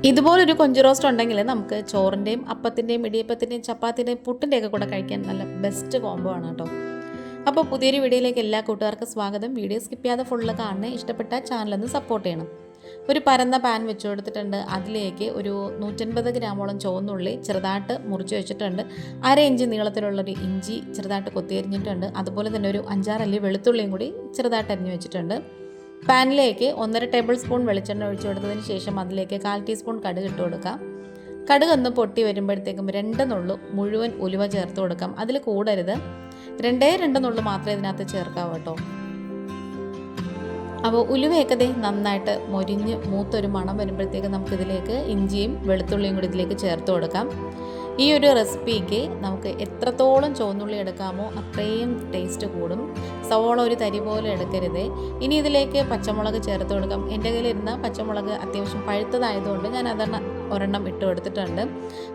ഇതുപോലൊരു കൊഞ്ച് റോസ്റ്റ് ഉണ്ടെങ്കിൽ നമുക്ക് ചോറിൻ്റെയും അപ്പത്തിൻ്റെയും ഇടിയപ്പത്തിൻ്റെയും ചപ്പാത്തിൻ്റെയും പുട്ടിൻ്റെയൊക്കെ കൂടെ കഴിക്കാൻ നല്ല ബെസ്റ്റ് കോംബോ ആണ് കേട്ടോ. അപ്പോൾ പുതിയൊരു വീഡിയോയിലേക്ക് എല്ലാ കൂട്ടുകാർക്കും സ്വാഗതം. വീഡിയോ സ്കിപ്പ് ചെയ്യാതെ ഫുള്ള് കാണണേ. ഇഷ്ടപ്പെട്ട ചാനലൊന്ന് സപ്പോർട്ട് ചെയ്യണം. ഒരു പരന്ന പാൻ വെച്ച് കൊടുത്തിട്ടുണ്ട്. അതിലേക്ക് ഒരു 150 ഗ്രാമോളം ചുവന്നുള്ളി ചെറുതായിട്ട് മുറിച്ച് വെച്ചിട്ടുണ്ട്. 1/2 ഇഞ്ച് നീളത്തിലുള്ളൊരു ഇഞ്ചി ചെറുതായിട്ട് കൊത്തിയരിഞ്ഞിട്ടുണ്ട്. അതുപോലെ തന്നെ ഒരു 5-6 അല്ലി വെളുത്തുള്ളിയും കൂടി ചെറുതായിട്ട് അരിഞ്ഞ് വെച്ചിട്ടുണ്ട്. പാനിലേക്ക് 1.5 ടേബിൾ സ്പൂൺ വെളിച്ചെണ്ണ ഒഴിച്ചു കൊടുത്തതിന് ശേഷം അതിലേക്ക് 1/4 ടീസ്പൂൺ കടുക് ഇട്ട് കൊടുക്കാം. കടുക് ഒന്ന് പൊട്ടി വരുമ്പോഴത്തേക്കും 2 നുള്ളു മുഴുവൻ ഉലുവ ചേർത്ത് കൊടുക്കാം. അതിൽ കൂടരുത്, 2 നുള്ളു മാത്രമേ ഇതിനകത്ത് ചേർക്കാവൂ കേട്ടോ. അപ്പോൾ ഉലുവയൊക്കെ നന്നായിട്ട് മൊരിഞ്ഞ് മൂത്തൊരു മണം വരുമ്പോഴത്തേക്കും നമുക്കിതിലേക്ക് ഇഞ്ചിയും വെളുത്തുള്ളിയും കൂടി ഇതിലേക്ക് ചേർത്ത് കൊടുക്കാം. ഈ ഒരു റെസിപ്പിക്ക് നമുക്ക് എത്രത്തോളം ചുവന്നുള്ളി എടുക്കാമോ അത്രയും ടേസ്റ്റ് കൂടും. സവോള ഒരു തരി പോലെ എടുക്കരുത്. ഇനി ഇതിലേക്ക് പച്ചമുളക് ചേർത്ത് കൊടുക്കാം. എൻ്റെ കയ്യിലിരുന്ന പച്ചമുളക് അത്യാവശ്യം പഴുത്തതായതുകൊണ്ട് ഞാൻ ഒരെണ്ണം ഇട്ട് കൊടുത്തിട്ടുണ്ട്.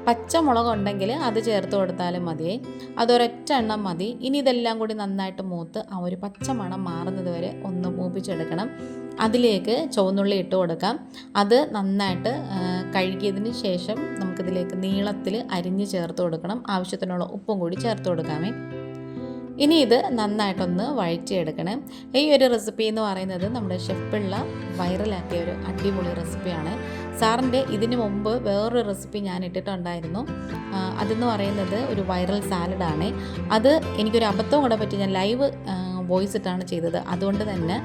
പച്ചമുളക് ഉണ്ടെങ്കിൽ അത് ചേർത്ത് കൊടുത്താലും മതിയേ, അതൊരൊറ്റ എണ്ണം മതി. ഇനി ഇതെല്ലാം കൂടി നന്നായിട്ട് മൂത്ത് ആ ഒരു പച്ചമണം മാറുന്നത് വരെ ഒന്ന് മൂപ്പിച്ചെടുക്കണം. അതിലേക്ക് ചുവന്നുള്ളി ഇട്ട് കൊടുക്കാം. അത് നന്നായിട്ട് കഴുകിയതിന് ശേഷം നമുക്കിതിലേക്ക് നീളത്തിൽ അരിഞ്ഞ് ചേർത്ത് കൊടുക്കണം. ആവശ്യത്തിനുള്ള ഉപ്പും കൂടി ചേർത്ത് കൊടുക്കാമേ. ഇനി ഇത് നന്നായിട്ടൊന്ന് വഴറ്റിയെടുക്കണം. ഈ ഒരു റെസിപ്പി എന്ന് പറയുന്നത് നമ്മുടെ ഷെഫ് പിള്ള വൈറലാക്കിയ ഒരു അടിപൊളി റെസിപ്പിയാണ്. സാറിൻ്റെ ഇതിന് മുമ്പ് വേറൊരു റെസിപ്പി ഞാൻ ഇട്ടിട്ടുണ്ടായിരുന്നു. അതെന്ന് പറയുന്നത് ഒരു വൈറൽ സാലഡാണ്. അത് എനിക്കൊരു അബദ്ധം കൂടെ പറ്റി, ഞാൻ ലൈവ് വോയിസ് ഇട്ടാണ് ചെയ്തത്. അതുകൊണ്ട് തന്നെ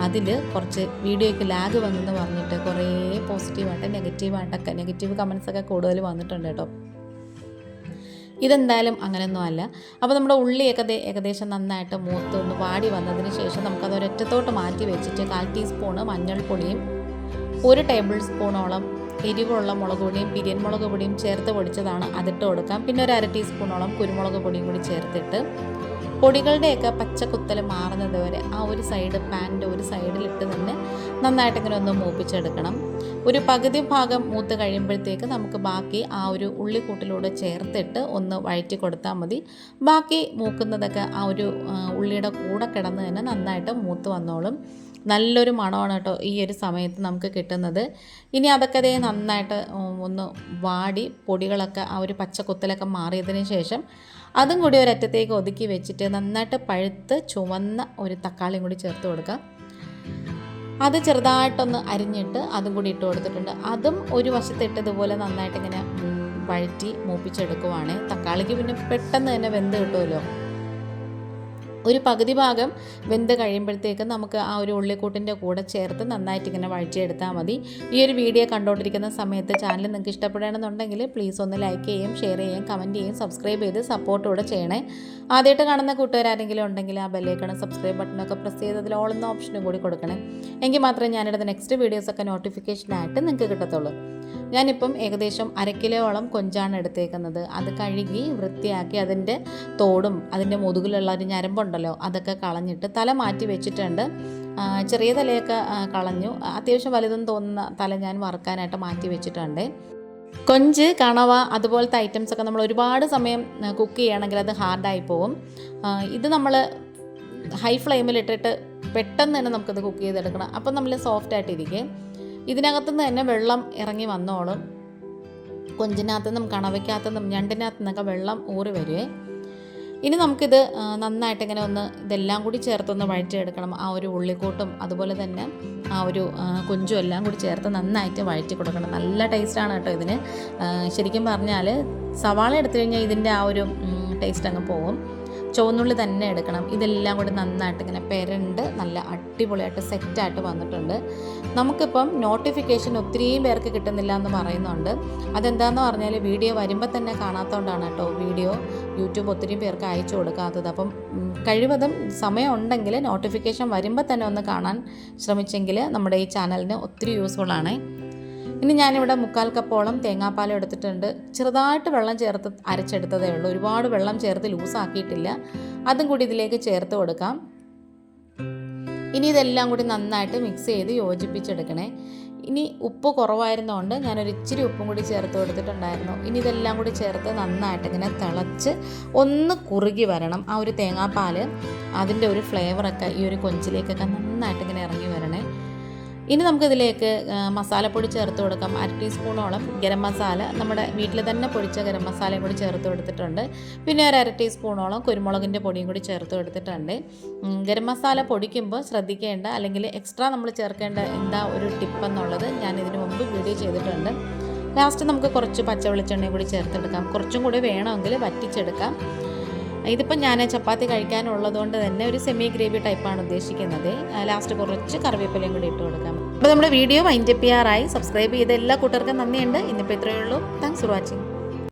അതിൽ കുറച്ച് വീഡിയോയ്ക്ക് ലാഗ് വന്നെന്ന് പറഞ്ഞിട്ട് കുറേ പോസിറ്റീവായിട്ട് നെഗറ്റീവ് കമൻസൊക്കെ കൂടുതൽ വന്നിട്ടുണ്ട് കേട്ടോ. ഇതെന്തായാലും അങ്ങനെയൊന്നും അല്ല. അപ്പോൾ നമ്മുടെ ഉള്ളിയൊക്കെ ഏകദേശം നന്നായിട്ട് മൂത്ത് ഒന്ന് വാടി വന്നതിന് ശേഷം നമുക്കത് ഒരൊറ്റത്തോട്ട് മാറ്റി വെച്ചിട്ട് 1/4 ടീസ്പൂണ് മഞ്ഞൾപ്പൊടിയും 1 ടേബിൾ സ്പൂണോളം എരിവുള്ള മുളക് പൊടിയും പിരിയൻ മുളക് പൊടിയും ചേർത്ത് പൊടിച്ചതാണ് അതിട്ട് കൊടുക്കാം. പിന്നെ ഒരു 1/2 ടീസ്പൂണോളം കുരുമുളക് പൊടിയും കൂടി ചേർത്തിട്ട് പൊടികളുടെയൊക്കെ പച്ചക്കുത്തൽ മാറുന്നത് വരെ ആ ഒരു സൈഡ് പാനിൻ്റെ ഒരു സൈഡിലിട്ട് തന്നെ നന്നായിട്ട് ഇങ്ങനെ ഒന്ന് മൂപ്പിച്ചെടുക്കണം. ഒരു പകുതി ഭാഗം മൂത്ത് കഴിയുമ്പോഴത്തേക്ക് നമുക്ക് ബാക്കി ആ ഒരു ഉള്ളിക്കൂട്ടിലൂടെ ചേർത്തിട്ട് ഒന്ന് വഴറ്റി കൊടുത്താൽ മതി. ബാക്കി മൂക്കുന്നതൊക്കെ ആ ഒരു ഉള്ളിയുടെ കൂടെ കിടന്ന് തന്നെ നന്നായിട്ട് മൂത്ത് വന്നോളും. നല്ലൊരു മണമാണ് കേട്ടോ ഈ ഒരു സമയത്ത് നമുക്ക് കിട്ടുന്നത്. ഇനി അതൊക്കെ നന്നായിട്ട് ഒന്ന് വാടി പൊടികളൊക്കെ ആ ഒരു പച്ചക്കുത്തലൊക്കെ മാറിയതിന് ശേഷം അതും കൂടി ഒരറ്റത്തേക്ക് ഒതുക്കി വെച്ചിട്ട് നന്നായിട്ട് പഴുത്ത് ചുവന്ന ഒരു തക്കാളിയും കൂടി ചേർത്ത് കൊടുക്കാം. അത് ചെറുതായിട്ടൊന്ന് അരിഞ്ഞിട്ട് അതും കൂടി ഇട്ട് കൊടുത്തിട്ടുണ്ട്. അതും ഒരു വശത്തിട്ട് ഇതുപോലെ നന്നായിട്ട് ഇങ്ങനെ വഴറ്റി മൂപ്പിച്ചെടുക്കുവാണ്. തക്കാളിക്ക് പിന്നെ പെട്ടെന്ന് തന്നെ വെന്ത് കിട്ടുമല്ലോ. ഒരു പകുതി ഭാഗം വെന്ത് കഴിയുമ്പോഴത്തേക്ക് നമുക്ക് ആ ഒരു ഉള്ളിക്കൂട്ടിൻ്റെ കൂടെ ചേർത്ത് നന്നായിട്ട് ഇങ്ങനെ വഴറ്റിയെടുത്താൽ മതി. ഈ ഒരു വീഡിയോ കണ്ടുകൊണ്ടിരിക്കുന്ന സമയത്ത് ചാനൽ നിങ്ങൾക്ക് ഇഷ്ടപ്പെടുകയാണെന്നുണ്ടെങ്കിൽ പ്ലീസ് ഒന്ന് ലൈക്ക് ചെയ്യും, ഷെയർ ചെയ്യും, കമൻറ്റ് ചെയ്യും, സബ്സ്ക്രൈബ് ചെയ്ത് സപ്പോർട്ട് കൂടെ ചെയ്യണേ. ആദ്യമായിട്ട് കാണുന്ന കൂട്ടുകാരെങ്കിലും ഉണ്ടെങ്കിൽ ആ ബെല്ലൈക്കൺ സബ്സ്ക്രൈബ് ബട്ടണൊക്കെ പ്രസ് ചെയ്ത് അതിൽ ഓൾ എന്ന ഓപ്ഷനും കൂടി കൊടുക്കണേ. എങ്കിൽ മാത്രമേ ഞാനിടുന്ന നെക്സ്റ്റ് വീഡിയോസൊക്കെ നോട്ടിഫിക്കേഷനായിട്ട് നിങ്ങൾക്ക് കിട്ടത്തുള്ളൂ. ഞാനിപ്പം ഏകദേശം 1/2 കിലോയോളം കൊഞ്ചാണ് എടുത്തേക്കുന്നത്. അത് കഴുകി വൃത്തിയാക്കി അതിൻ്റെ തോടും അതിൻ്റെ മുതുകിലുള്ള ഒരു ഞരമ്പുണ്ടല്ലോ അതൊക്കെ കളഞ്ഞിട്ട് തല മാറ്റി വെച്ചിട്ടുണ്ട്. ചെറിയ തലയൊക്കെ കളഞ്ഞു. അത്യാവശ്യം വലുതെന്ന് തോന്നുന്ന തല ഞാൻ വറുക്കാനായിട്ട് മാറ്റി വെച്ചിട്ടുണ്ട്. കൊഞ്ച്, കണവ അതുപോലത്തെ ഐറ്റംസൊക്കെ നമ്മൾ ഒരുപാട് സമയം കുക്ക് ചെയ്യുകയാണെങ്കിൽ അത് ഹാർഡായി പോകും. ഇത് നമ്മൾ ഹൈ ഫ്ലെയിമിലിട്ടിട്ട് പെട്ടെന്ന് തന്നെ നമുക്കത് കുക്ക് ചെയ്തെടുക്കണം. അപ്പം നമ്മൾ സോഫ്റ്റായിട്ടിരിക്കും. ഇതിനകത്തുനിന്ന് തന്നെ വെള്ളം ഇറങ്ങി വന്നോളും. കൊഞ്ചിനകത്തുനിന്നും കണവയ്ക്കകത്തുനിന്നും ഞണ്ടിനകത്തുനിന്നൊക്കെ വെള്ളം ഊറി വരുവേ. ഇനി നമുക്കിത് നന്നായിട്ട് ഇങ്ങനെ ഒന്ന് ഇതെല്ലാം കൂടി ചേർത്തൊന്ന് വഴറ്റിയെടുക്കണം. ആ ഒരു ഉള്ളിക്കൂട്ടും അതുപോലെ തന്നെ ആ ഒരു കൊഞ്ചും എല്ലാം കൂടി ചേർത്ത് നന്നായിട്ട് വഴറ്റി കൊടുക്കണം. നല്ല ടേസ്റ്റാണ് കേട്ടോ ഇതിന്. ശരിക്കും പറഞ്ഞാൽ സവാള എടുത്തു കഴിഞ്ഞാൽ ഇതിൻ്റെ ആ ഒരു ടേസ്റ്റ് അങ്ങ് പോകും. ചുവന്നുള്ളി തന്നെ എടുക്കണം. ഇതെല്ലാം കൂടി നന്നായിട്ട് ഇങ്ങനെ പെരണ്ട് നല്ല അടിപൊളിയായിട്ട് സെറ്റായിട്ട് വന്നിട്ടുണ്ട്. നമുക്കിപ്പം നോട്ടിഫിക്കേഷൻ ഒത്തിരിയും പേർക്ക് കിട്ടുന്നില്ല എന്ന് പറയുന്നുണ്ട്. അതെന്താണെന്ന് പറഞ്ഞാൽ വീഡിയോ വരുമ്പോൾ തന്നെ കാണാത്തതുകൊണ്ടാണ് കേട്ടോ വീഡിയോ യൂട്യൂബ് ഒത്തിരി പേർക്ക് അയച്ചു കൊടുക്കാത്തത്. അപ്പം കഴിവതും സമയം ഉണ്ടെങ്കിൽ നോട്ടിഫിക്കേഷൻ വരുമ്പോൾ തന്നെ ഒന്ന് കാണാൻ ശ്രമിച്ചെങ്കിൽ നമ്മുടെ ഈ ചാനലിന് ഒത്തിരി യൂസ്ഫുള്ളാണ്. ഇനി ഞാനിവിടെ 1/4 കപ്പോളം തേങ്ങാപ്പാലും എടുത്തിട്ടുണ്ട്. ചെറുതായിട്ട് വെള്ളം ചേർത്ത് അരച്ചെടുത്തതേ ഉള്ളൂ. ഒരുപാട് വെള്ളം ചേർത്ത് ലൂസാക്കിയിട്ടില്ല. അതും കൂടി ഇതിലേക്ക് ചേർത്ത് കൊടുക്കാം. ഇനി ഇതെല്ലാം കൂടി നന്നായിട്ട് മിക്സ് ചെയ്ത് യോജിപ്പിച്ചെടുക്കണേ. ഇനി ഉപ്പ് കുറവായിരുന്നതുകൊണ്ട് ഞാനൊരു ഇച്ചിരി ഉപ്പും കൂടി ചേർത്ത് കൊടുത്തിട്ടുണ്ടായിരുന്നു. ഇനി ഇതെല്ലാം കൂടി ചേർത്ത് നന്നായിട്ട് ഇങ്ങനെ തിളച്ച് ഒന്ന് കുറുകി വരണം. ആ ഒരു തേങ്ങാപ്പാൽ അതിൻ്റെ ഒരു ഫ്ലേവറൊക്കെ ഈ ഒരു കൊഞ്ചിലേക്കൊക്കെ നന്നായിട്ട് ഇങ്ങനെ ഇറങ്ങി വരണേ. ഇനി നമുക്കിതിലേക്ക് മസാലപ്പൊടി ചേർത്ത് കൊടുക്കാം. 1 ടീസ്പൂണോളം ഗരം മസാല, നമ്മുടെ വീട്ടിൽ തന്നെ പൊടിച്ച ഗരം മസാലയും കൂടി ചേർത്ത് കൊടുത്തിട്ടുണ്ട്. പിന്നെ ഒരു 1/2 ടീസ്പൂണോളം കുരുമുളകിൻ്റെ പൊടിയും കൂടി ചേർത്ത് കൊടുത്തിട്ടുണ്ട്. ഗരം മസാല പൊടിക്കുമ്പോൾ ശ്രദ്ധിക്കേണ്ട അല്ലെങ്കിൽ എക്സ്ട്രാ നമ്മൾ ചേർക്കേണ്ട എന്താ ഒരു ടിപ്പ് എന്നുള്ളത് ഞാൻ ഇതിനു മുമ്പ് വീഡിയോ ചെയ്തിട്ടുണ്ട്. ലാസ്റ്റ് നമുക്ക് കുറച്ച് പച്ച വെളിച്ചെണ്ണയും കൂടി ചേർത്തെടുക്കാം. കുറച്ചും കൂടി വേണമെങ്കിൽ വറ്റിച്ചെടുക്കാം. ഇതിപ്പോൾ ഞാൻ ചപ്പാത്തി കഴിക്കാനുള്ളതുകൊണ്ട് തന്നെ ഒരു സെമി ഗ്രേവി ടൈപ്പാണ് ഉദ്ദേശിക്കുന്നത്. ലാസ്റ്റ് കുറച്ച് കറിവേപ്പിലയും കൂടി ഇട്ട് കൊടുക്കാം. അപ്പോൾ നമ്മുടെ വീഡിയോ വൈൻഡപ്പ് ചെയ്യാറായി. സബ്സ്ക്രൈബ് ചെയ്ത എല്ലാ കൂട്ടർക്കും നന്ദിയുണ്ട്. ഇന്നിപ്പോൾ ഇത്രയേ ഉള്ളൂ. Thanks for watching.